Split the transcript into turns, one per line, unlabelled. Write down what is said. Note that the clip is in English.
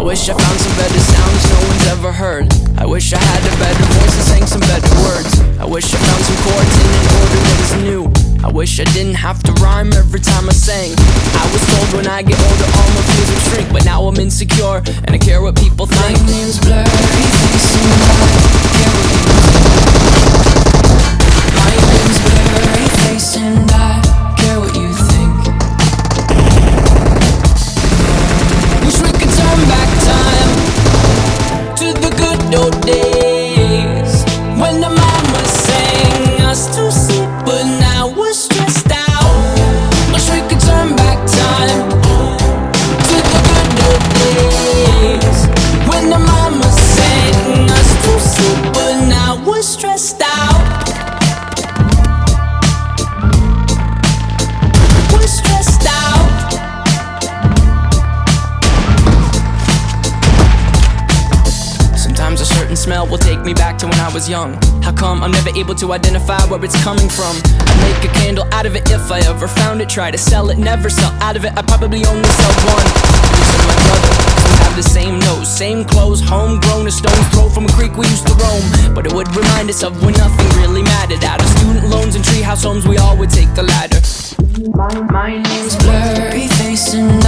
wish I found some better sounds no one's ever heard. I wish I had a better voice and sang some better words. I wish I found some chords in an order that is new. I wish I didn't have to rhyme every time I sang. I was told when I get older all my fears would shrink, but now I'm insecure and I care what people think.
My name's blurry face and I care what you think. My name's blurry face and I care what you think. Wish we could turn back time to the good old days when the mama sang us to sleep, but now we're stressed out. Wish we could turn back time to the good old days when the mama sang us to sleep, but now we're stressed out. We're stressed out.
Sometimes a certain smell will take me back to when I was young. How come I'm never able to identify where it's coming from? I'd make a candle out of it if I ever found it. Try to sell it, never sell out of it. I probably only sell one. Listen to my brother, we have the same nose, same clothes, homegrown, a stone's throw from a creek we used to roam. But it would remind us of when nothing really mattered. Out of student loans and treehouse homes, we all would take the ladder.
My name's blurry face and